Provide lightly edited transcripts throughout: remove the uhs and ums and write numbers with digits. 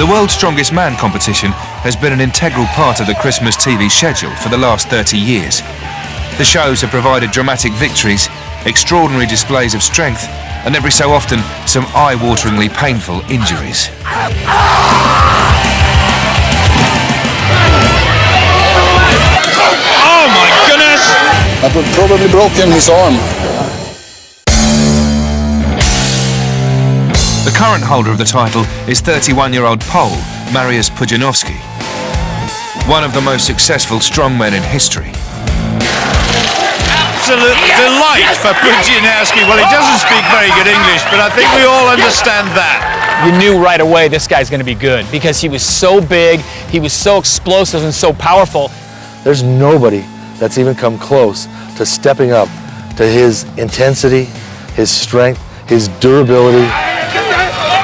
The World's Strongest Man competition has been an integral part of the Christmas TV schedule for the last 30 years. The shows have provided dramatic victories, extraordinary displays of strength, and every so often, some eye-wateringly painful injuries. Oh my goodness! That would probably broken his arm. The current holder of the title is 31-year-old Pole, Mariusz Pudzianowski, one of the most successful strongmen in history. Absolute delight for Pudzianowski. Well, he doesn't speak very good English, but I think we all understand that. You knew right away this guy's going to be good because he was so big, he was so explosive and so powerful. There's nobody that's even come close to stepping up to his intensity, his strength, his durability.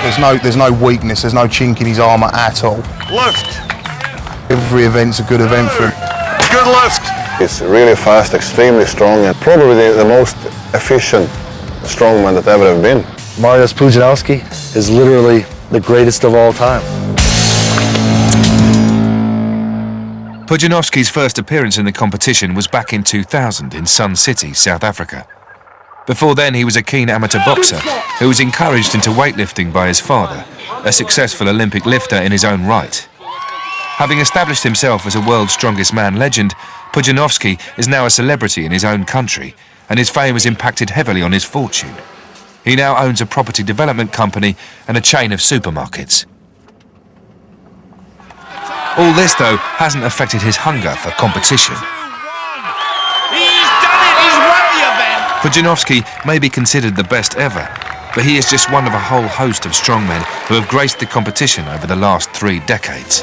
There's no weakness, there's no chink in his armour at all. Lift. Every event's a good event for him. Good lift. He's really fast, extremely strong, and probably the most efficient strongman that ever have been. Mariusz Pudzianowski is literally the greatest of all time. Pudzianowski's first appearance in the competition was back in 2000 in Sun City, South Africa. Before then, he was a keen amateur boxer who was encouraged into weightlifting by his father, a successful Olympic lifter in his own right. Having established himself as a World's Strongest Man legend, Pudzianowski is now a celebrity in his own country, and his fame has impacted heavily on his fortune. He now owns a property development company and a chain of supermarkets. All this, though, hasn't affected his hunger for competition. He's done it! He's won the event! Pudzianowski may be considered the best ever, but he is just one of a whole host of strongmen who have graced the competition over the last 3 decades.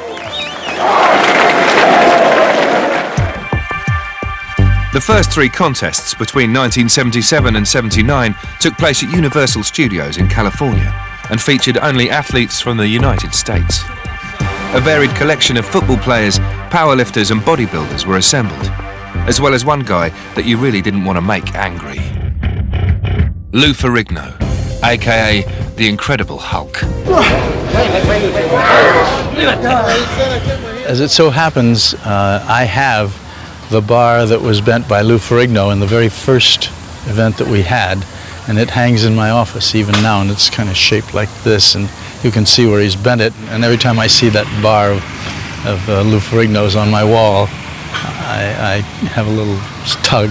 The first 3 contests between 1977 and 79 took place at Universal Studios in California and featured only athletes from the United States. A varied collection of football players, powerlifters and bodybuilders were assembled, as well as one guy that you really didn't want to make angry. Lou Ferrigno, aka the Incredible Hulk. As it so happens, I have the bar that was bent by Lou Ferrigno in the very first event that we had, and it hangs in my office even now, and it's kind of shaped like this, and you can see where he's bent it, and every time I see that bar of Lou Ferrigno's on my wall, I have a little tug.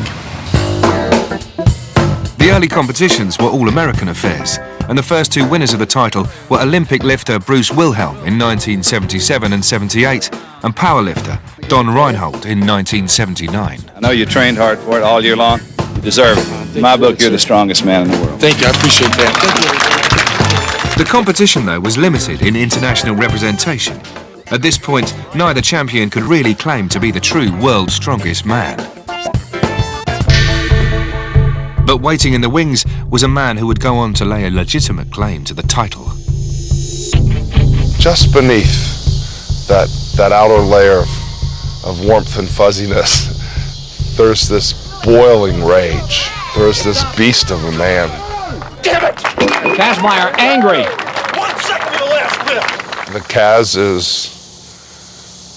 The early competitions were all American affairs, and the first 2 winners of the title were Olympic lifter Bruce Wilhelm in 1977 and 78, and powerlifter Don Reinhold in 1979. I know you trained hard for it all year long. You deserve it. In my book, you're the strongest man in the world. Thank you, I appreciate that. The competition, though, was limited in international representation. At this point, neither champion could really claim to be the true world's strongest man. But waiting in the wings was a man who would go on to lay a legitimate claim to the title. Just beneath that outer layer of warmth and fuzziness, there's this boiling rage. There's this beast of a man. Damn it! Kazmaier angry. 1 second to the last bit. The Kaz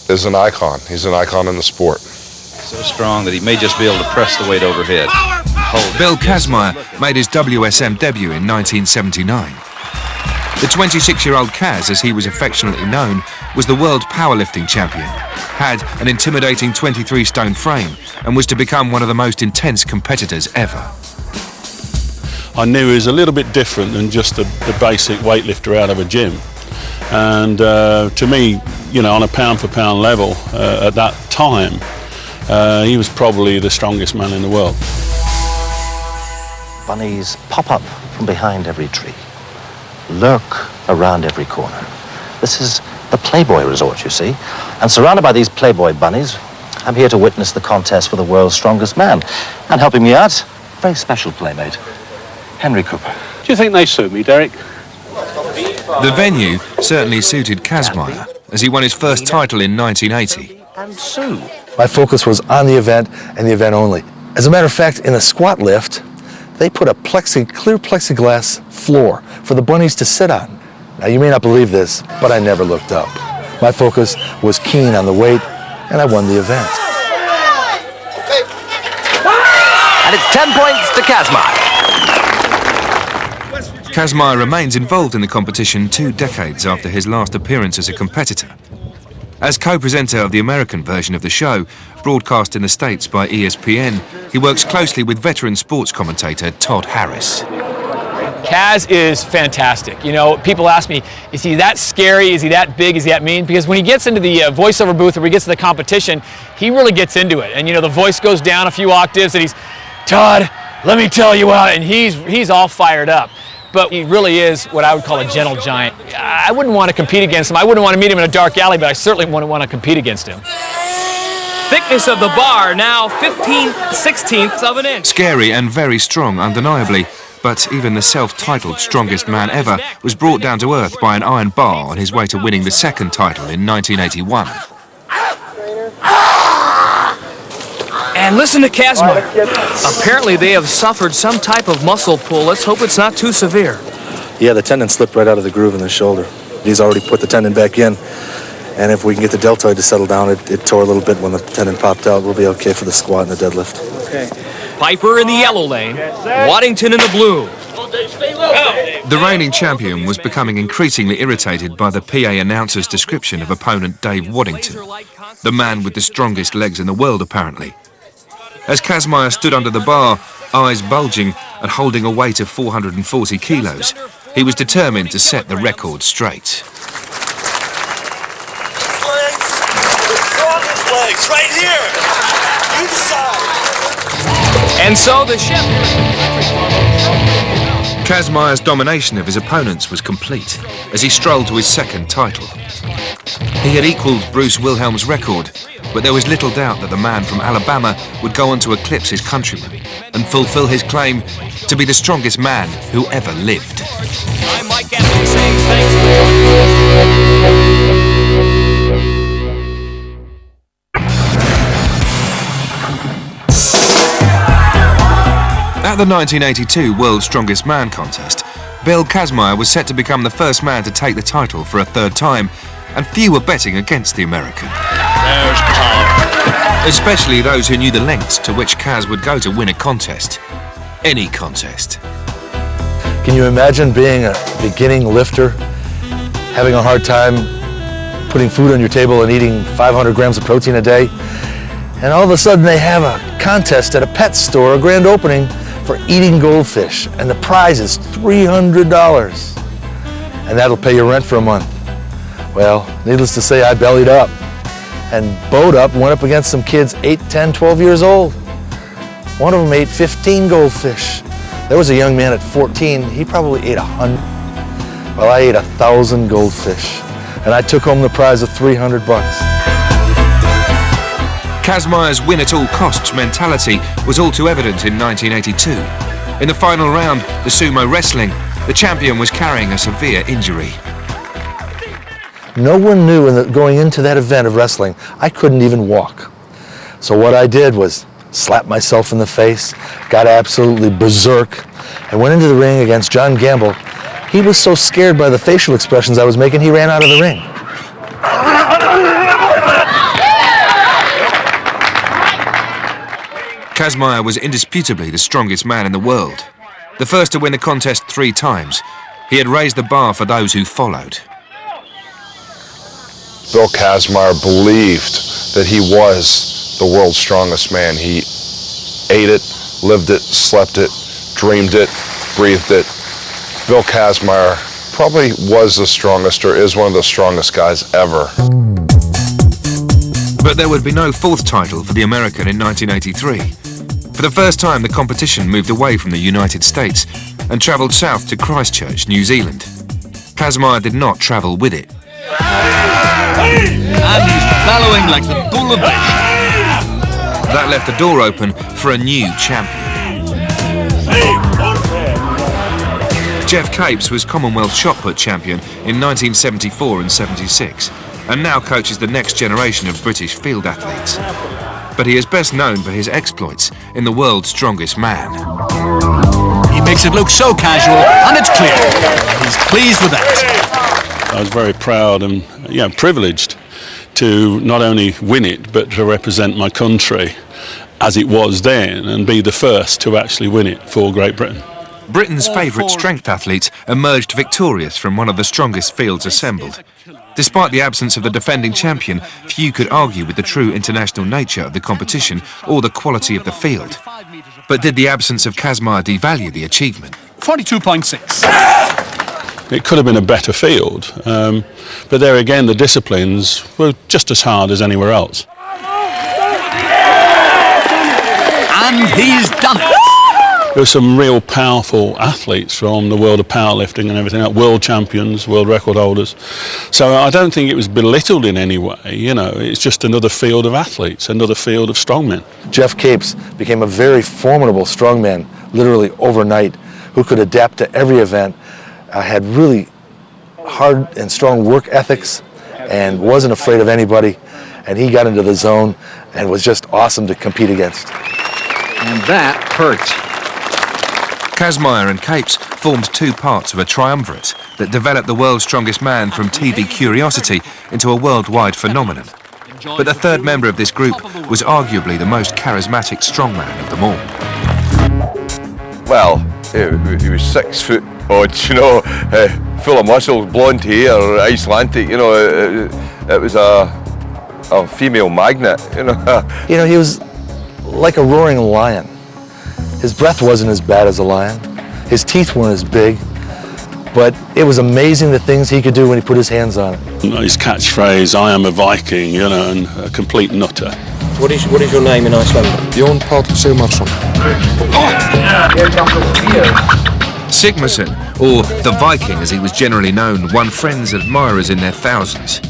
is an icon. He's an icon in the sport. So strong that he may just be able to press the weight overhead. Bill Kazmaier made his WSM debut in 1979. The 26-year-old Kaz, as he was affectionately known, was the world powerlifting champion, had an intimidating 23-stone frame, and was to become one of the most intense competitors ever. I knew he was a little bit different than just the basic weightlifter out of a gym. And to me, you know, on a pound-for-pound level, at that time, he was probably the strongest man in the world. Bunnies pop up from behind every tree, lurk around every corner. This is the Playboy Resort, you see. And surrounded by these Playboy bunnies, I'm here to witness the contest for the world's strongest man. And helping me out, a very special playmate, Henry Cooper. Do you think they suit me, Derek? The venue certainly suited Kazmaier, as he won his first title in 1980. And Sue. My focus was on the event and the event only. As a matter of fact, in the squat lift, they put a clear plexiglass floor for the bunnies to sit on. Now, you may not believe this, but I never looked up. My focus was keen on the weight, and I won the event. And it's 10 points to Kazmaier. Kazmaier remains involved in the competition 2 decades after his last appearance as a competitor. As co-presenter of the American version of the show, broadcast in the States by ESPN, he works closely with veteran sports commentator Todd Harris. Kaz is fantastic. You know, people ask me, is he that scary? Is he that big? Is he that mean? Because when he gets into the voiceover booth or he gets to the competition, he really gets into it. And, you know, the voice goes down a few octaves and he's, Todd, let me tell you what, and he's all fired up. But he really is what I would call a gentle giant. I wouldn't want to compete against him. I wouldn't want to meet him in a dark alley, but I certainly wouldn't want to compete against him. Thickness of the bar now 15/16 of an inch. Scary and very strong, undeniably. But even the self-titled strongest man ever was brought down to earth by an iron bar on his way to winning the second title in 1981. And listen to Kazmaier. Apparently they have suffered some type of muscle pull. Let's hope it's not too severe. Yeah, the tendon slipped right out of the groove in the shoulder. He's already put the tendon back in. And if we can get the deltoid to settle down, it tore a little bit when the tendon popped out. We'll be okay for the squat and the deadlift. Okay. Piper in the yellow lane, Waddington in the blue. The reigning champion was becoming increasingly irritated by the PA announcer's description of opponent Dave Waddington, the man with the strongest legs in the world, apparently. As Kazmaier stood under the bar, eyes bulging and holding a weight of 440 kilos, he was determined to set the record straight. Legs, right here. You decide. And so the chef. Kazmaier's domination of his opponents was complete as he strolled to his second title. He had equalled Bruce Wilhelm's record, but there was little doubt that the man from Alabama would go on to eclipse his countrymen and fulfill his claim to be the strongest man who ever lived. I'm Mike Evans saying thanks. At the 1982 World's Strongest Man contest, Bill Kazmaier was set to become the first man to take the title for a third time, and few were betting against the American. There's power. Especially those who knew the lengths to which Kaz would go to win a contest. Any contest. Can you imagine being a beginning lifter, having a hard time putting food on your table and eating 500 grams of protein a day? And all of a sudden they have a contest at a pet store, a grand opening, for eating goldfish, and the prize is $300. And that'll pay your rent for a month. Well, needless to say, I bellied up and bowed up, went up against some kids 8, 10, 12 years old. One of them ate 15 goldfish. There was a young man at 14, he probably ate 100. Well, I ate 1,000 goldfish, and I took home the prize of $300. Kazmaier's win-at-all-costs mentality was all too evident in 1982. In the final round, the sumo wrestling, the champion was carrying a severe injury. No one knew going into that event of wrestling, I couldn't even walk. So what I did was slap myself in the face, got absolutely berserk, and went into the ring against John Gamble. He was so scared by the facial expressions I was making, he ran out of the ring. Kazmaier was indisputably the strongest man in the world. The first to win the contest 3 times, he had raised the bar for those who followed. Bill Kazmaier believed that he was the world's strongest man. He ate it, lived it, slept it, dreamed it, breathed it. Bill Kazmaier probably was the strongest, or is one of the strongest guys ever. But there would be no 4th title for the American in 1983. For the first time, the competition moved away from the United States and travelled south to Christchurch, New Zealand. Kazmaier did not travel with it. And he's bellowing like the bull of Bashan. That left the door open for a new champion. Jeff Capes was Commonwealth shot put champion in 1974 and 76, and now coaches the next generation of British field athletes. But he is best known for his exploits in the world's strongest man. He makes it look so casual, and it's clear he's pleased with that. I was very proud and privileged to not only win it, but to represent my country as it was then and be the first to actually win it for Great Britain. Britain's favourite strength athletes emerged victorious from one of the strongest fields assembled. Despite the absence of the defending champion, few could argue with the true international nature of the competition or the quality of the field. But did the absence of Kazmaier devalue the achievement? 42.6. It could have been a better field, but there again the disciplines were just as hard as anywhere else. And he's done it. There were some real powerful athletes from the world of powerlifting and everything, like world champions, world record holders. So I don't think it was belittled in any way, it's just another field of athletes, another field of strongmen. Geoff Capes became a very formidable strongman, literally overnight, who could adapt to every event, had really hard and strong work ethics, and wasn't afraid of anybody, and he got into the zone and was just awesome to compete against. And that hurts. Kazmaier and Capes formed two parts of a triumvirate that developed the world's strongest man from TV curiosity into a worldwide phenomenon. But the third member of this group was arguably the most charismatic strongman of them all. Well, he was 6 foot odd, full of muscle, blonde hair, Icelandic, it was a female magnet, He was like a roaring lion. His breath wasn't as bad as a lion. His teeth weren't as big, but it was amazing the things he could do when he put his hands on it. His catchphrase, "I am a Viking," and a complete nutter. What is your name in Iceland? Jón Páll Sigmarsson. Sigmarsson, or the Viking as he was generally known, won friends and admirers in their thousands.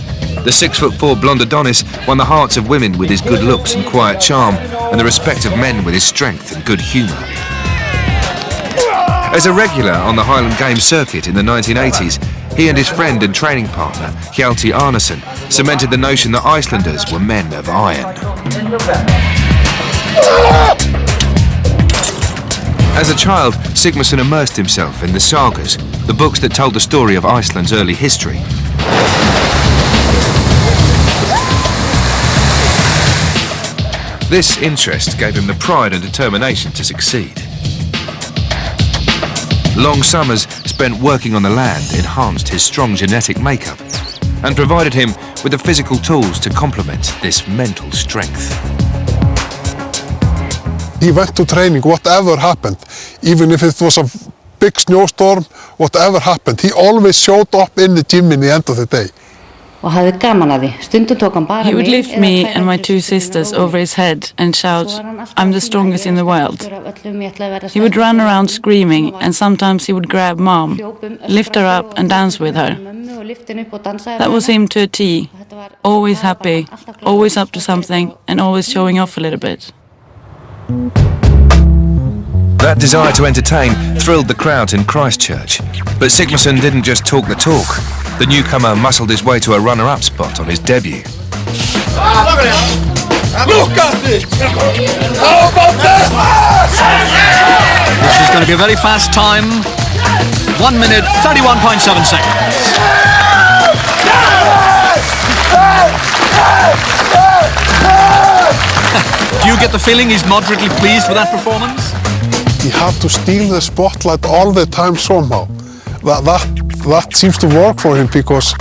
The 6'4" blonde Adonis won the hearts of women with his good looks and quiet charm, and the respect of men with his strength and good humour. As a regular on the Highland Games circuit in the 1980s, he and his friend and training partner, Hjalti Arnason, cemented the notion that Icelanders were men of iron. As a child, Sigmarsson immersed himself in the sagas, the books that told the story of Iceland's early history. This interest gave him the pride and determination to succeed. Long summers spent working on the land enhanced his strong genetic makeup and provided him with the physical tools to complement this mental strength. He went to training, whatever happened, even if it was a big snowstorm, whatever happened, he always showed up in the gym in the end of the day. He would lift me and my two sisters over his head and shout, "I'm the strongest in the world." He would run around screaming, and sometimes he would grab Mom, lift her up and dance with her. That was him to a T. Always happy, always up to something, and always showing off a little bit. That desire to entertain thrilled the crowds in Christchurch. But Sigmarsson didn't just talk the talk. The newcomer muscled his way to a runner-up spot on his debut. Look at this! How about that? This is going to be a very fast time. 1 minute, 31.7 seconds. Do you get the feeling he's moderately pleased with that performance? He had to steal the spotlight all the time somehow. That seems to work for him because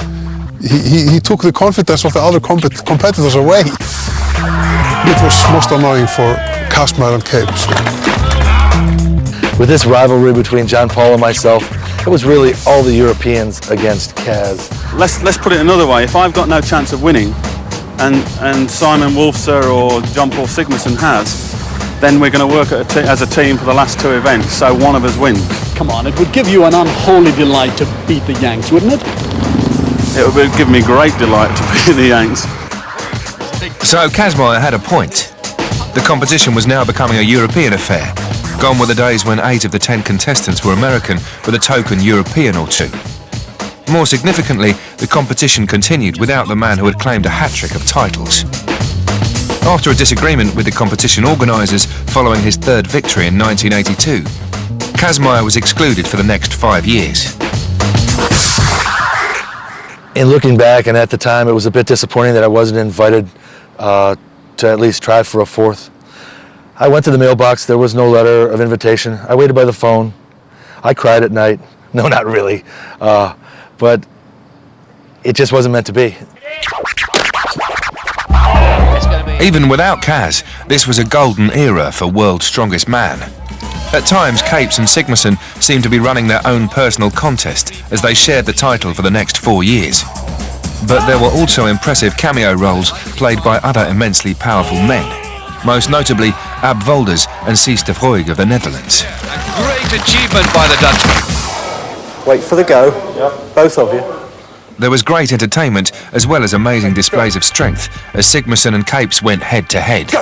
he took the confidence of the other competitors away. It was most annoying for Kazmaier and Capes. With this rivalry between John Paul and myself, it was really all the Europeans against Kaz. Let's put it another way. If I've got no chance of winning, and Simon Wolfser or John Paul Sigmarsson has, then we're going to work as a team for the last two events, so one of us wins. Come on, it would give you an unholy delight to beat the Yanks, wouldn't it? It would give me great delight to beat the Yanks. So Kazmaier had a point. The competition was now becoming a European affair. Gone were the days when 8 of the 10 contestants were American with a token European or two. More significantly, the competition continued without the man who had claimed a hat-trick of titles. After a disagreement with the competition organisers following his third victory in 1982, Kazmaier was excluded for the next 5 years. In looking back, and at the time, it was a bit disappointing that I wasn't invited to at least try for a fourth. I went to the mailbox. There was no letter of invitation. I waited by the phone. I cried at night. No, not really. But it just wasn't meant to be. Even without Kaz, this was a golden era for World's Strongest Man. At times, Capes and Sigmarsson seemed to be running their own personal contest as they shared the title for the next 4 years. But there were also impressive cameo roles played by other immensely powerful men, most notably Ab Wolders and Cees de Vroeg of the Netherlands. A great achievement by the Dutchman. Wait for the go, both of you. There was great entertainment as well as amazing displays of strength as Sigmarsson and Capes went head to head.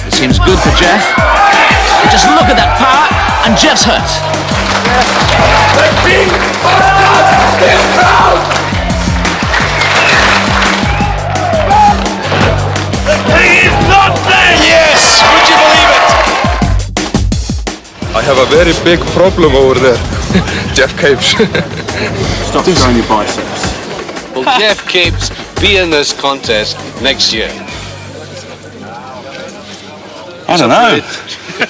It seems good for Jeff. Just look at that power, and Jeff's hurt. He is not dead! Yes! Would you believe it? I have a very big problem over there. Jeff Capes. Stop showing your biceps. Will Jeff Capes be in this contest next year? I don't know.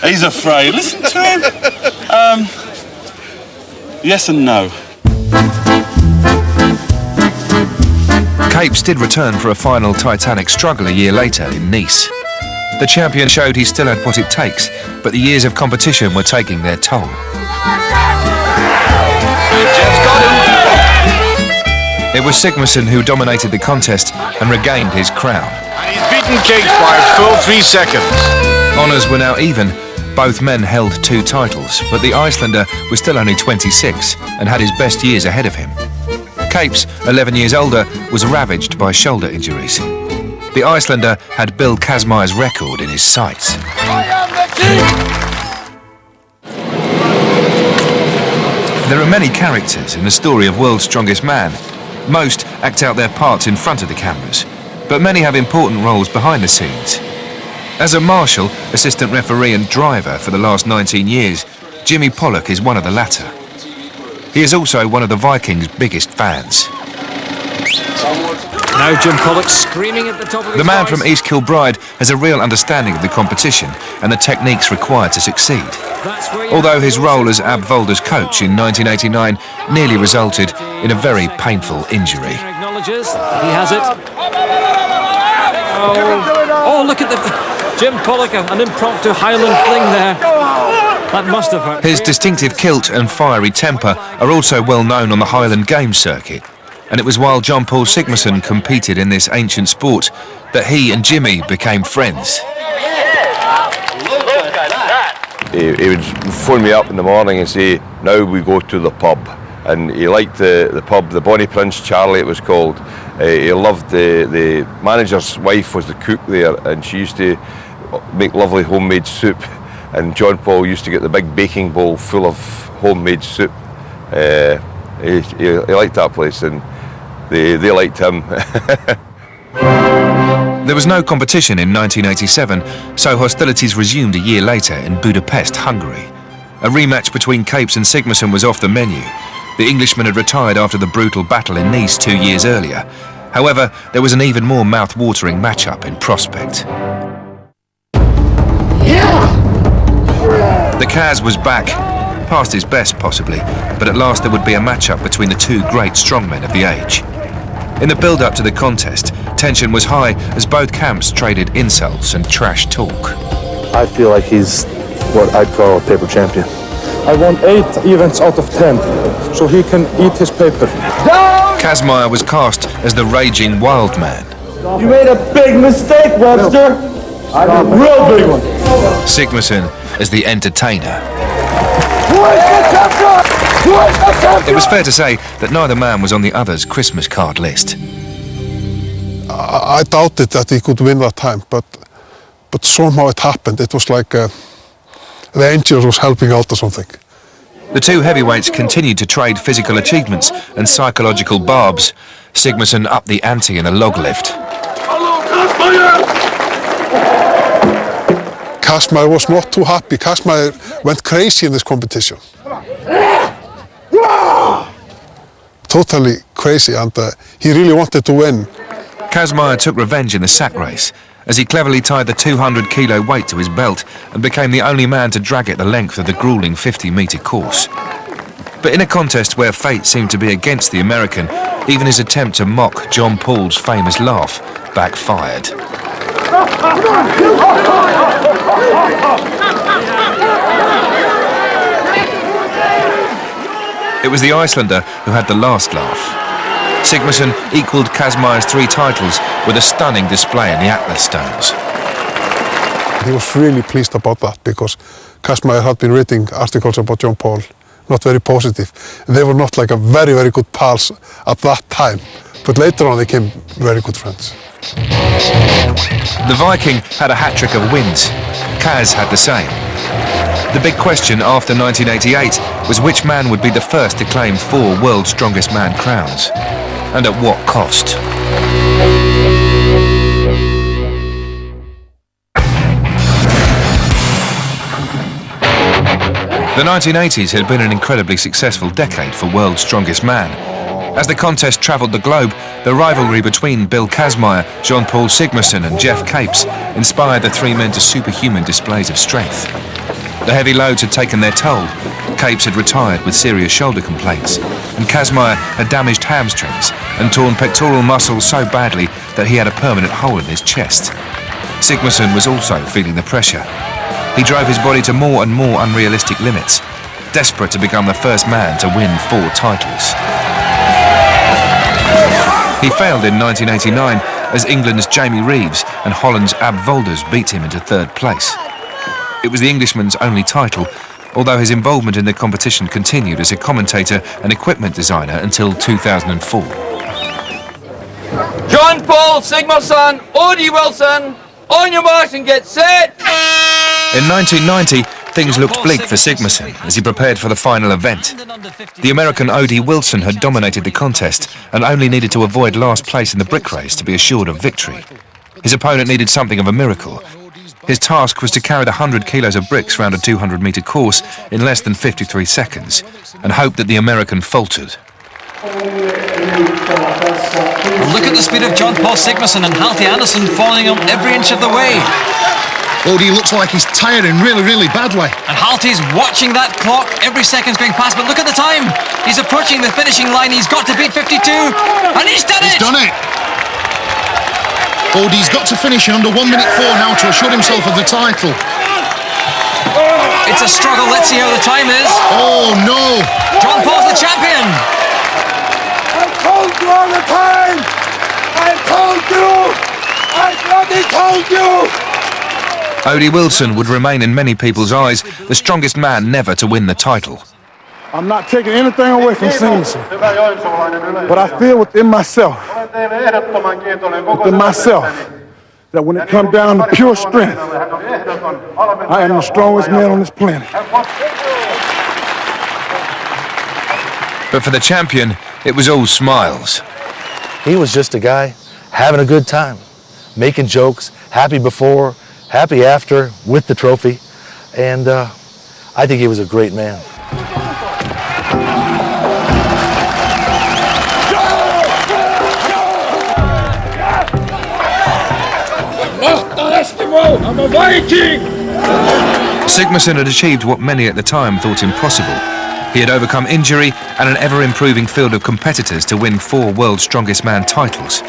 He's afraid. Listen to him. Yes and no. Capes did return for a final titanic struggle a year later in Nice. The champion showed he still had what it takes, but the years of competition were taking their toll. It was Sigmarsson who dominated the contest and regained his crown. And he's beaten Capes by a full 3 seconds. Honours were now even. Both men held 2 titles, but the Icelander was still only 26 and had his best years ahead of him. Capes, 11 years older, was ravaged by shoulder injuries. The Icelander had Bill Kazmaier's record in his sights. There are many characters in the story of World's Strongest Man. Most act out their parts in front of the cameras, but many have important roles behind the scenes. As a marshal, assistant referee and driver for the last 19 years, Jimmy Pollock is one of the latter. He is also one of the Vikings' biggest fans. Now Jim Pollock screaming at the top of his The man voice. from East Kilbride has a real understanding of the competition and the techniques required to succeed. Although his role as Ab Wolders' coach in 1989 nearly resulted in a very painful injury. Acknowledges he has it. Oh, look at the Jim Pollock, an impromptu Highland fling there. That must have hurt. His distinctive kilt and fiery temper are also well known on the Highland Games circuit, and it was while John Paul Sigmarsson competed in this ancient sport that he and Jimmy became friends. He would phone me up in the morning and say, now we go to the pub. And he liked the pub, the Bonnie Prince Charlie it was called. He loved the manager's wife was the cook there, and she used to make lovely homemade soup. And John Paul used to get the big baking bowl full of homemade soup. He liked that place, and they liked him. There was no competition in 1987, so hostilities resumed a year later in Budapest, Hungary. A rematch between Capes and Sigmarsson was off the menu. The Englishman had retired after the brutal battle in Nice 2 years earlier. However, there was an even more mouth-watering matchup in prospect. The Kaz was back, past his best possibly, but at last there would be a matchup between the 2 great strongmen of the age. In the build-up to the contest, tension was high as both camps traded insults and trash talk. I feel like he's what I'd call a paper champion. I won 8 events out of 10, so he can eat his paper. Kazmaier was cast as the raging wild man. You made a big mistake, Webster. A real big one. Sigmarsson as the entertainer. It was fair to say that neither man was on the other's Christmas card list. I doubted that he could win that time, but somehow it happened. It was like the angels was helping out or something. The 2 heavyweights continued to trade physical achievements and psychological barbs. Sigmarsson upped the ante in a log lift. Kazmaier was not too happy. Kazmaier went crazy in this competition. totally crazy, and he really wanted to win. Kazmaier took revenge in the sack race, as he cleverly tied the 200-kilo weight to his belt and became the only man to drag it the length of the grueling 50-metre course. But in a contest where fate seemed to be against the American, even his attempt to mock John Paul's famous laugh backfired. It was the Icelander who had the last laugh. Sigmarsson equalled Kazmaier's 3 titles with a stunning display in the Atlas Stones. He was really pleased about that because Kazmaier had been reading articles about John Paul, not very positive. They were not like a very, very good pals at that time, but later on they became very good friends. The Viking had a hat-trick of wins. Kaz had the same. The big question after 1988 was which man would be the first to claim 4 World's Strongest Man crowns, and at what cost. The 1980s had been an incredibly successful decade for World's Strongest Man. As the contest travelled the globe, the rivalry between Bill Kazmaier, John Paul Sigmarsson and Geoff Capes inspired the 3 men to superhuman displays of strength. The heavy loads had taken their toll. Capes had retired with serious shoulder complaints, and Kazmaier had damaged hamstrings and torn pectoral muscles so badly that he had a permanent hole in his chest. Sigmarsson was also feeling the pressure. He drove his body to more and more unrealistic limits, desperate to become the first man to win 4 titles. He failed in 1989 as England's Jamie Reeves and Holland's Ab Volders beat him into 3rd place. It was the Englishman's only title, although his involvement in the competition continued as a commentator and equipment designer until 2004. John Paul Sigmarsson, Odie Wilson, on your march and get set! In 1990, things looked bleak for Sigmarsson as he prepared for the final event. The American Odie Wilson had dominated the contest and only needed to avoid last place in the brick race to be assured of victory. His opponent needed something of a miracle. His task was to carry the 100 kilos of bricks round a 200-metre course in less than 53 seconds and hope that the American faltered. Look at the speed of John Paul Sigmarsson and Halti Andersson following him every inch of the way. Odie looks like he's tiring really badly. And Halti's watching that clock, every second's going past, but look at the time. He's approaching the finishing line, he's got to beat 52, and he's done it! He's done it! Odie's got to finish in under 1 minute 4 now to assure himself of the title. It's a struggle, let's see how the time is. Oh no! John Paul's the champion! I told you all the time! I told you! I bloody told you! Odie Wilson would remain in many people's eyes the strongest man never to win the title. I'm not taking anything away from Sigmarsson, but I feel within myself, that when it comes down to pure strength, I am the strongest man on this planet. But for the champion, it was all smiles. He was just a guy having a good time, making jokes, happy before, happy after, with the trophy, and I think he was a great man. I'm a Viking! Sigmarsson had achieved what many at the time thought impossible. He had overcome injury and an ever-improving field of competitors to win 4 World's Strongest Man titles.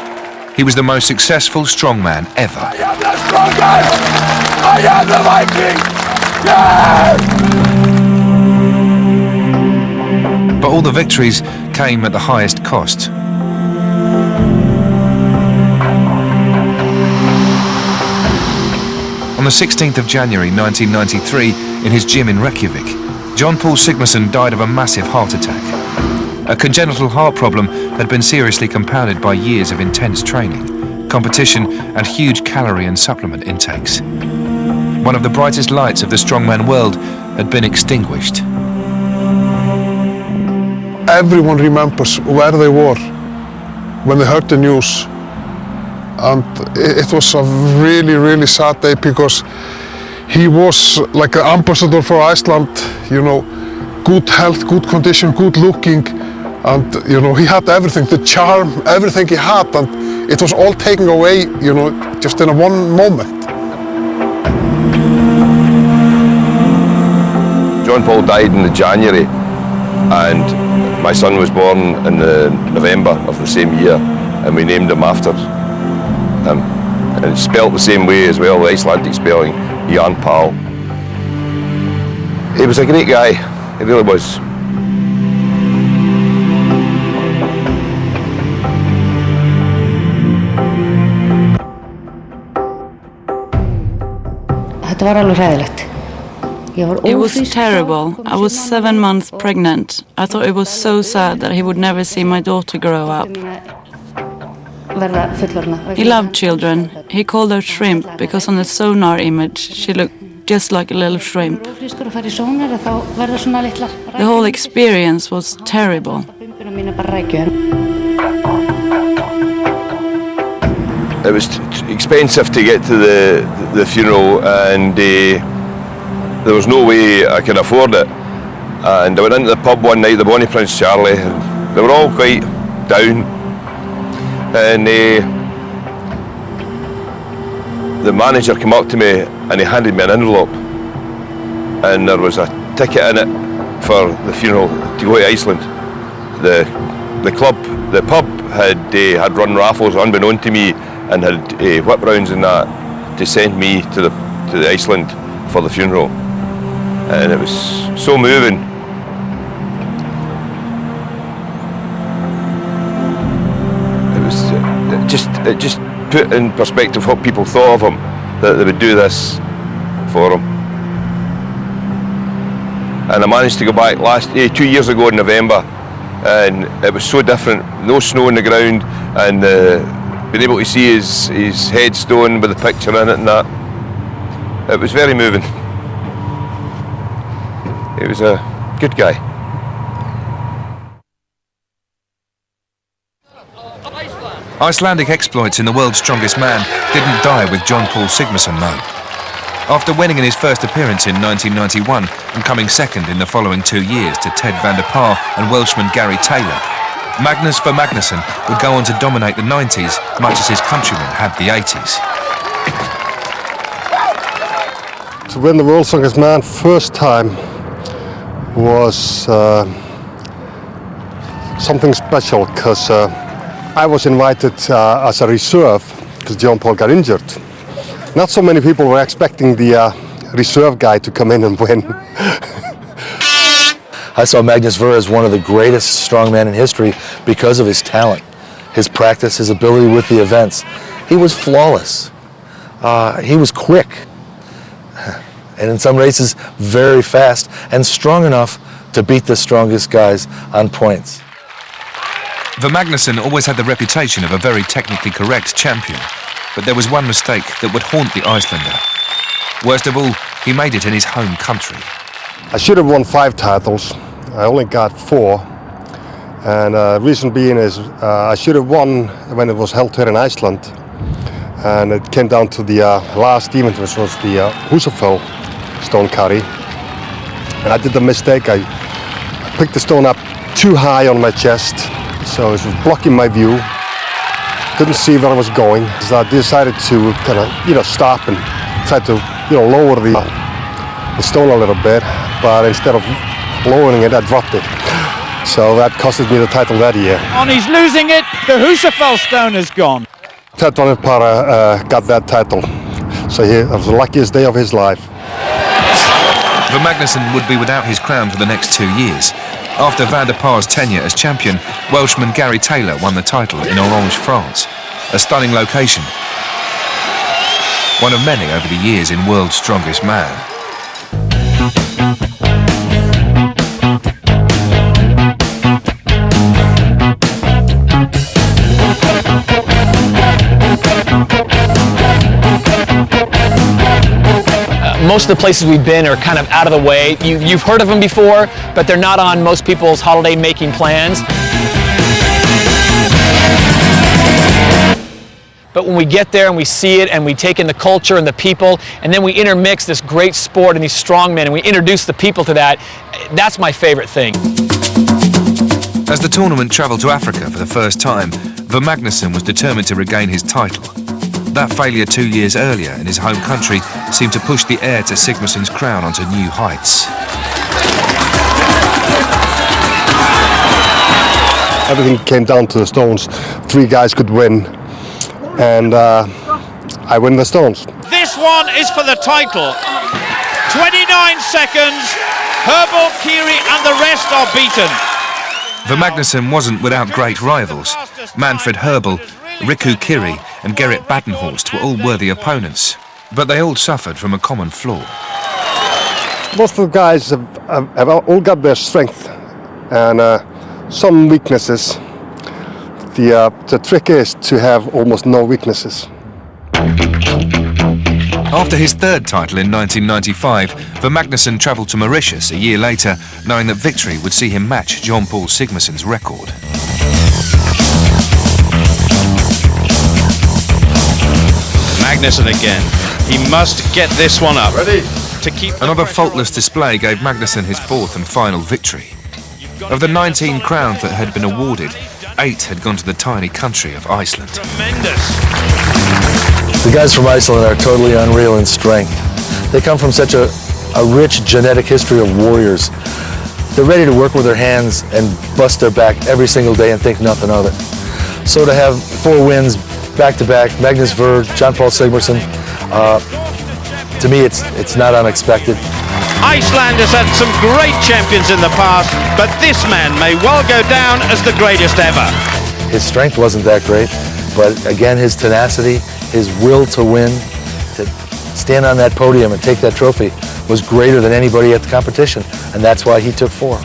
He was the most successful strongman ever. I am the strongest! I am the Viking! Yes! But all the victories came at the highest cost. On the 16th of January 1993, in his gym in Reykjavik, John Paul Sigmarsson died of a massive heart attack. A congenital heart problem had been seriously compounded by years of intense training, competition and huge calorie and supplement intakes. One of the brightest lights of the strongman world had been extinguished. Everyone remembers where they were when they heard the news. And it was a really sad day because he was like an ambassador for Iceland, you know, good health, good condition, good looking, And, you know, he had everything, the charm, everything he had, and it was all taken away, you know, just in one moment. John Paul died in January, and my son was born in November of the same year, and we named him after him. And it's spelled the same way as well, the Icelandic spelling, Jan Paul. He was a great guy, he really was. It was terrible. I was 7 months pregnant. I thought it was so sad that he would never see my daughter grow up. He loved children. He called her Shrimp because on the sonar image she looked just like a little shrimp. The whole experience was terrible. It was expensive to get to the funeral, and there was no way I could afford it. And I went into the pub one night, the Bonnie Prince Charlie, and they were all quite down. And the manager came up to me and he handed me an envelope, and there was a ticket in it for the funeral to go to Iceland. The pub had run raffles unbeknown to me, and had whip rounds and that to send me to Iceland for the funeral, and it was so moving. It just put in perspective what people thought of him, that they would do this for him. And I managed to go back 2 years ago in November, and it was so different. No snow on the ground, and being able to see his headstone with the picture in it and that. It was very moving. He was a good guy. Icelandic exploits in The World's Strongest Man didn't die with John Paul Sigmarsson, though. After winning in his first appearance in 1991 and coming second in the following 2 years to Ted van der Paar and Welshman Gary Taylor, Magnus for Magnusson would go on to dominate the 90s much as his countrymen had the 80s. To win the World's Strongest Man first time was something special, because I was invited as a reserve because John Paul got injured. Not so many people were expecting the reserve guy to come in and win. I saw Magnus Verre as one of the greatest strongmen in history because of his talent, his practice, his ability with the events. He was flawless. He was quick, and in some races very fast and strong enough to beat the strongest guys on points. Ver Magnusson always had the reputation of a very technically correct champion, but there was one mistake that would haunt the Icelander. Worst of all, he made it in his home country. I should have won 5 titles. I only got 4. And reason being is I should have won when it was held here in Iceland. And it came down to the last event, which was the Húsafell stone carry. And I did the mistake. I picked the stone up too high on my chest, so it was blocking my view. Couldn't see where I was going. So I decided to kind of, stop and try to, lower the stone a little bit. But instead of lowering it, I dropped it. So that costed me the title that year. And he's losing it. The Húsafell stone is gone. Ted van der Paar got that title. So that was the luckiest day of his life. Ver Magnusson would be without his crown for the next 2 years. After van der Paar's tenure as champion, Welshman Gary Taylor won the title in Orange, France, a stunning location. One of many over the years in World's Strongest Man. Most of the places we've been are kind of out of the way. You've heard of them before, but they're not on most people's holiday making plans. But when we get there and we see it and we take in the culture and the people, and then we intermix this great sport and these strong men and we introduce the people to that, that's my favorite thing. As the tournament travelled to Africa for the first time, Ver Magnusson was determined to regain his title. That failure 2 years earlier in his home country seemed to push the heir to Sigmarsson's crown onto new heights. Everything came down to the stones. 3 guys could win, and I win the stones. This one is for the title. 29 seconds, Herbal, Kiri and the rest are beaten. Ver Magnusson wasn't without great rivals. Manfred Herbal, Riku Kiri and Gerrit Badenhorst were all worthy opponents, but they all suffered from a common flaw. Most of the guys have all got their strength and some weaknesses. The trick is to have almost no weaknesses. After his third title in 1995, Ver Magnusson travelled to Mauritius a year later, knowing that victory would see him match Jean-Paul Sigmarsson's record. Magnusson again. He must get this one up. Ready? To keep Another faultless display gave Magnusson his 4th and final victory. Of the 19 crowns that had been awarded, 8 had gone to the tiny country of Iceland. Tremendous. The guys from Iceland are totally unreal in strength. They come from such a rich genetic history of warriors. They're ready to work with their hands and bust their back every single day and think nothing of it. So to have 4 wins back-to-back, Magnus Ver, Jean-Paul Sigmarsson, to me it's not unexpected. Iceland has had some great champions in the past, but this man may well go down as the greatest ever. His strength wasn't that great, but again, his tenacity, his will to win, to stand on that podium and take that trophy was greater than anybody at the competition, and that's why he took 4.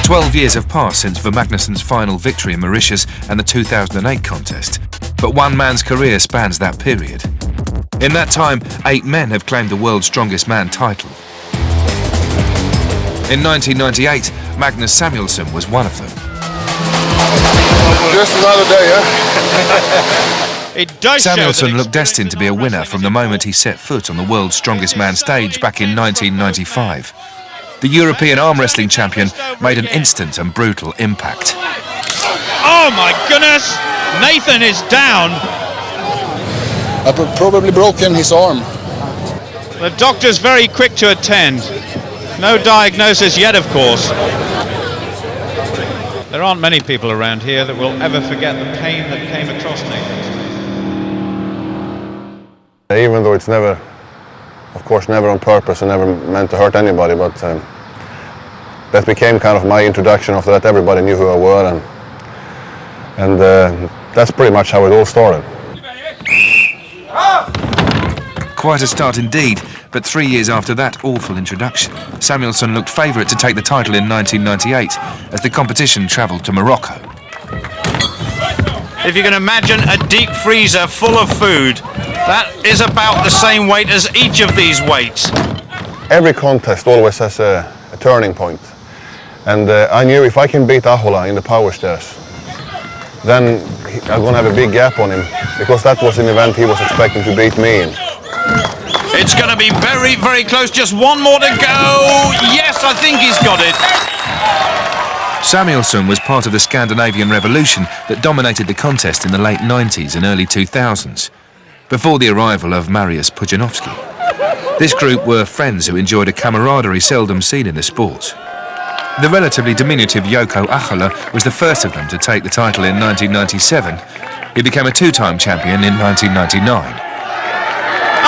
12 years have passed since Ver Magnusson's final victory in Mauritius and the 2008 contest, but one man's career spans that period. In that time, 8 men have claimed the world's strongest man title. In 1998, Magnus Samuelsson was one of them. Just another day, huh? It does Samuelsson looked destined to be a winner from the moment he set foot on the world's strongest man stage back in 1995. The European arm wrestling champion made an instant and brutal impact. Oh my goodness! Nathan is down. I've probably broken his arm. The doctor's very quick to attend. No diagnosis yet, of course. There aren't many people around here that will ever forget the pain that came across Nathan. Even though it's never, of course, never on purpose and never meant to hurt anybody, but that became kind of my introduction. After that, everybody knew who I was, and that's pretty much how it all started. Quite a start indeed, but 3 years after that awful introduction, Samuelsson looked favourite to take the title in 1998 as the competition travelled to Morocco. If you can imagine a deep freezer full of food, that is about the same weight as each of these weights. Every contest always has a turning point, and I knew if I can beat Ahola in the power stairs, then I'm going to have a big gap on him, because that was an event he was expecting to beat me in. It's going to be very, very close. Just one more to go. Yes, I think he's got it. Samuelsson was part of the Scandinavian Revolution that dominated the contest in the late 90s and early 2000s, before the arrival of Mariusz Pudzianowski. This group were friends who enjoyed a camaraderie seldom seen in the sport. The relatively diminutive Jouko Ahola was the first of them to take the title in 1997. He became a 2-time champion in 1999.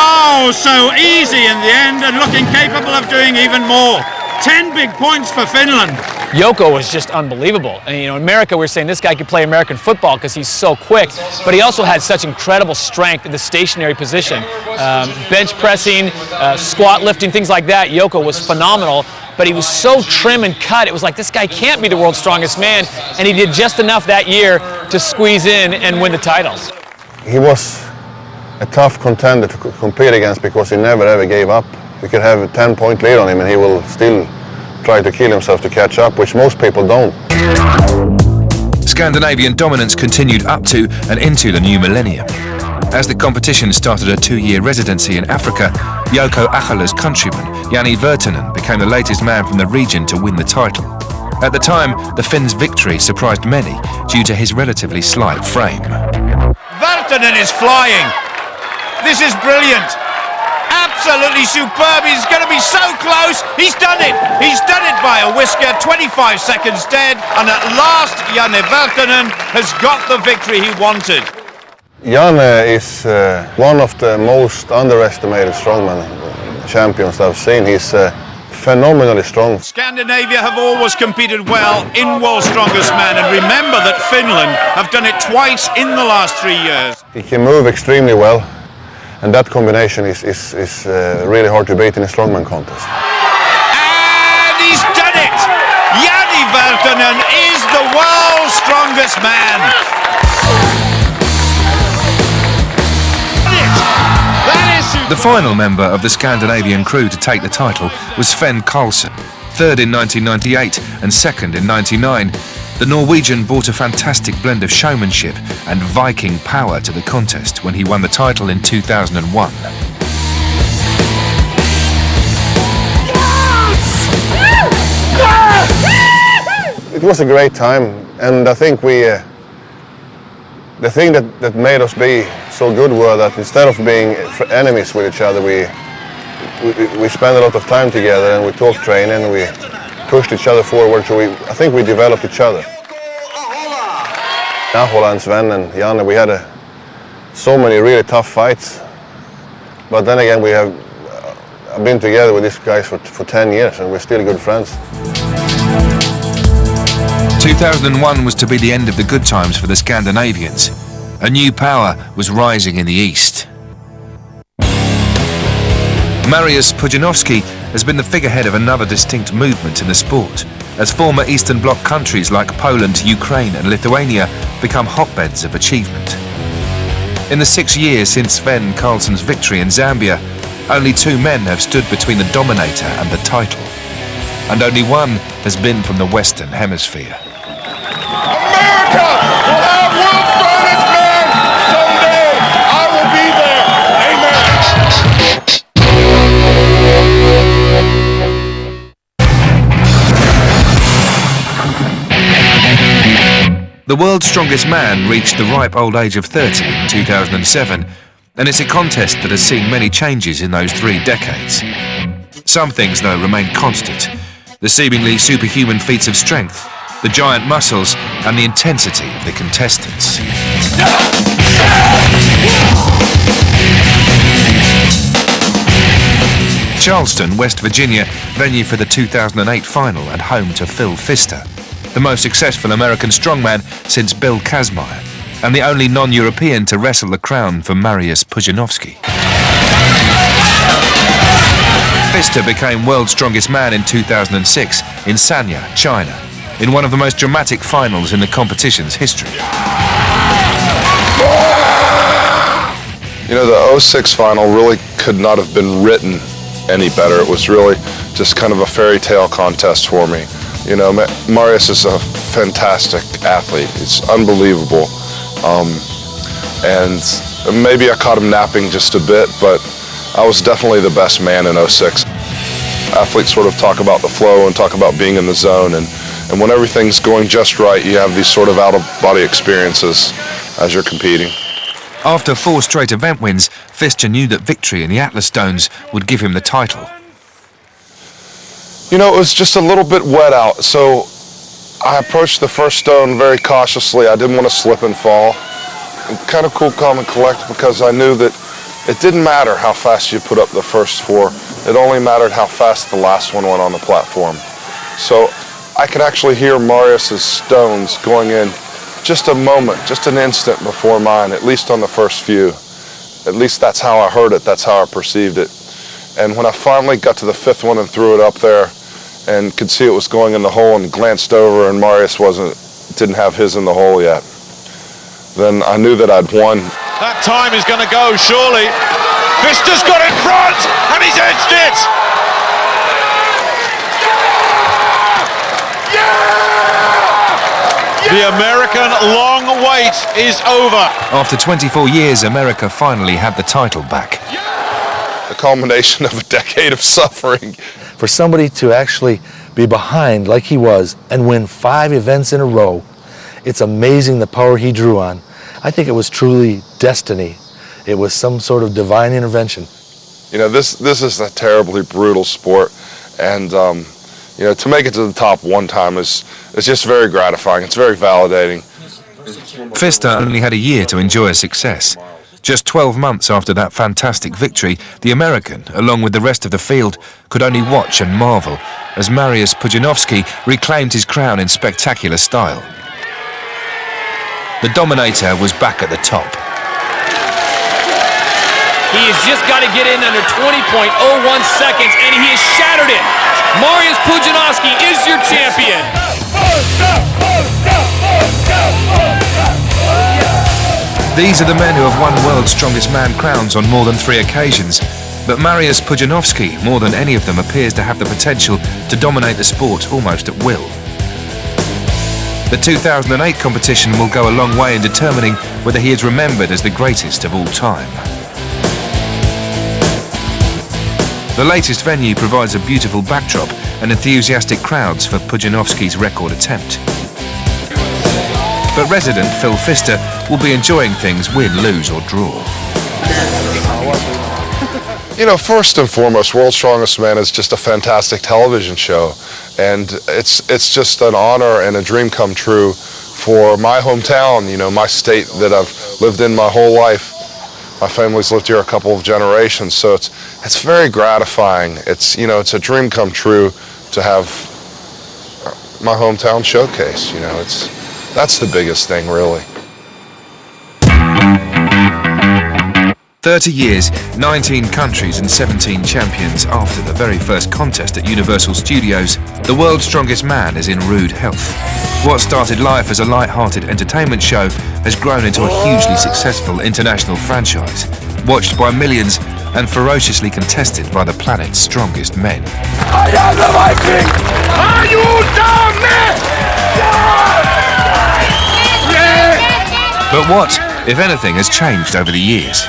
Oh, so easy in the end and looking capable of doing even more. 10 big points for Finland. Jouko was just unbelievable. And, in America, we're saying this guy could play American football because he's so quick, but he also had such incredible strength in the stationary position. Bench pressing, squat lifting, things like that. Jouko was phenomenal, but he was so trim and cut. It was like, this guy can't be the world's strongest man, and he did just enough that year to squeeze in and win the titles. He was a tough contender to compete against because he never ever gave up. We could have a 10-point lead on him and he will still try to kill himself to catch up, which most people don't. Scandinavian dominance continued up to and into the new millennium. As the competition started a 2-year residency in Africa, Jouko Achala's countryman, Jani Virtanen, became the latest man from the region to win the title. At the time, the Finn's victory surprised many due to his relatively slight frame. Virtanen is flying. This is brilliant. Absolutely superb. He's going to be so close. He's done it. He's done it by a whisker. 25 seconds dead. And at last, Jani Virtanen has got the victory he wanted. Jani is one of the most underestimated strongman champions I've seen. He's phenomenally strong. Scandinavia have always competed well in World's Strongest Man, and remember that Finland have done it twice in the last 3 years. He can move extremely well, and that combination is really hard to beat in a strongman contest. And he's done it! Jani Virtanen is the World's Strongest Man. The final member of the Scandinavian crew to take the title was Fenn Carlsen. Third in 1998 and second in 99, the Norwegian brought a fantastic blend of showmanship and Viking power to the contest when he won the title in 2001. It was a great time, and I think the thing that made us be so good were that instead of being enemies with each other, we spent a lot of time together, and we talked training, and we pushed each other forward, so I think we developed each other. Ahola and Sven and Jani, we had so many really tough fights, but then again I've been together with these guys for 10 years, and we're still good friends. 2001 was to be the end of the good times for the Scandinavians. A new power was rising in the east. Mariusz Pudzianowski has been the figurehead of another distinct movement in the sport, as former Eastern Bloc countries like Poland, Ukraine and Lithuania become hotbeds of achievement. In the 6 years since Fenn Carlsen's victory in Zambia, only 2 men have stood between the dominator and the title. And only one has been from the Western Hemisphere. America will have World's Strongest Man someday. I will be there. Amen. The world's strongest man reached the ripe old age of 30 in 2007, and it's a contest that has seen many changes in those 3 decades. Some things, though, remain constant. The seemingly superhuman feats of strength, the giant muscles, and the intensity of the contestants. Charleston, West Virginia, venue for the 2008 final and home to Phil Pfister, the most successful American strongman since Bill Kazmaier, and the only non-European to wrestle the crown for Mariusz Pudzianowski. Pfister became world's strongest man in 2006 in Sanya, China, in one of the most dramatic finals in the competition's history. You know, the 06 final really could not have been written any better. It was really just kind of a fairy tale contest for me. You know, Mariusz is a fantastic athlete. It's unbelievable. And maybe I caught him napping just a bit, but I was definitely the best man in 06. Athletes sort of talk about the flow and talk about being in the zone, and when everything's going just right, you have these sort of out-of-body experiences as you're competing. After 4 straight event wins, Pfister knew that victory in the Atlas Stones would give him the title. You know, it was just a little bit wet out, so I approached the first stone very cautiously. I didn't want to slip and fall. Kind of cool, calm, and collect, because I knew that it didn't matter how fast you put up the first 4. It only mattered how fast the last one went on the platform. So I could actually hear Mariusz's stones going in just a moment, just an instant before mine, at least on the first few. At least that's how I heard it, that's how I perceived it. And when I finally got to the 5th one and threw it up there and could see it was going in the hole and glanced over and Mariusz didn't have his in the hole yet, then I knew that I'd won. That time is going to go, surely. Pfister's got in front, and he's edged it! The American long wait is over. After 24 years, America finally had the title back. The culmination of a decade of suffering. For somebody to actually be behind like he was and win 5 events in a row, it's amazing the power he drew on. I think it was truly destiny. It was some sort of divine intervention. You know, this is a terribly brutal sport, and you know, to make it to the top one time is just very gratifying. It's very validating. Pfister only had a year to enjoy a success. Just 12 months after that fantastic victory, the American, along with the rest of the field, could only watch and marvel as Mariusz Pudzianowski reclaimed his crown in spectacular style. The Dominator was back at the top. He has just got to get in under 20.01 seconds, and he has shattered it. Mariusz Pudzianowski is your champion. These are the men who have won World's Strongest Man crowns on more than 3 occasions. But Mariusz Pudzianowski, more than any of them, appears to have the potential to dominate the sport almost at will. The 2008 competition will go a long way in determining whether he is remembered as the greatest of all time. The latest venue provides a beautiful backdrop and enthusiastic crowds for Pudzianowski's record attempt. But resident Phil Pfister will be enjoying things win, lose or draw. You know, first and foremost, World's Strongest Man is just a fantastic television show, and it's just an honor and a dream come true for my hometown, you know, my state that I've lived in my whole life. My family's lived here a couple of generations, so it's very gratifying. It's, you know, it's a dream come true to have my hometown showcase, you know. That's the biggest thing, really. 30 years, 19 countries and 17 champions after the very first contest at Universal Studios, the World's Strongest Man is in rude health. What started life as a light-hearted entertainment show has grown into a hugely successful international franchise, watched by millions and ferociously contested by the planet's strongest men. I am the Viking! Are you down there? But what, if anything, has changed over the years?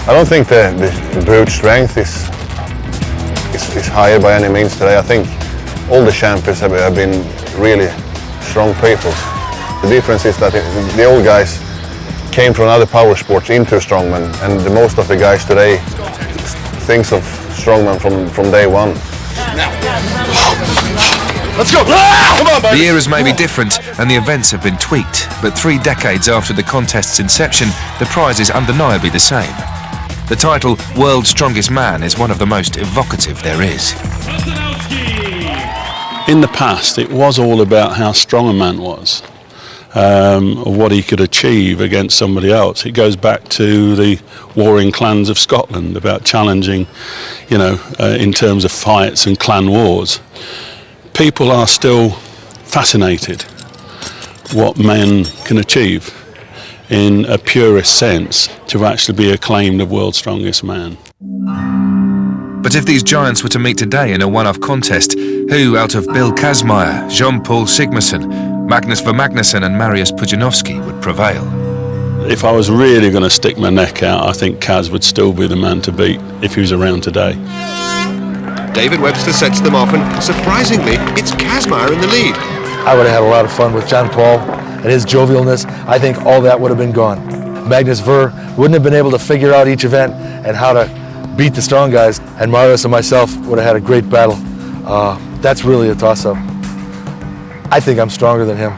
I don't think the brute strength is higher by any means today. I think all the champions have been really strong people. The difference is that the old guys came from other power sports into strongman, and most of the guys today thinks of strongman from day one. Let's go! Come on, baby! The eras may be different and the events have been tweaked, but 3 decades after the contest's inception, the prize is undeniably the same. The title, World's Strongest Man, is one of the most evocative there is. In the past, it was all about how strong a man was, or what he could achieve against somebody else. It goes back to the warring clans of Scotland, about challenging, you know, in terms of fights and clan wars. People are still fascinated what men can achieve in a purist sense to actually be acclaimed of World's Strongest Man. But if these giants were to meet today in a one-off contest, who out of Bill Kazmaier, Jean-Paul Sigmarsson, Magnus Vermagnusson and Mariusz Pudzianowski would prevail? If I was really going to stick my neck out, I think Kaz would still be the man to beat if he was around today. David Webster sets them off, and surprisingly, it's Kazmaier in the lead. I would have had a lot of fun with John Paul and his jovialness. I think all that would have been gone. Magnus Ver wouldn't have been able to figure out each event and how to beat the strong guys, and Mariusz and myself would have had a great battle. That's really a toss-up. I think I'm stronger than him.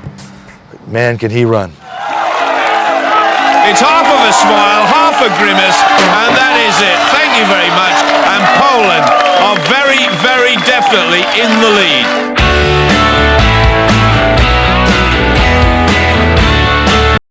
Man, can he run. It's half of a smile, half a grimace, and that is it. Thank you very much. And Poland are very, very definitely in the lead.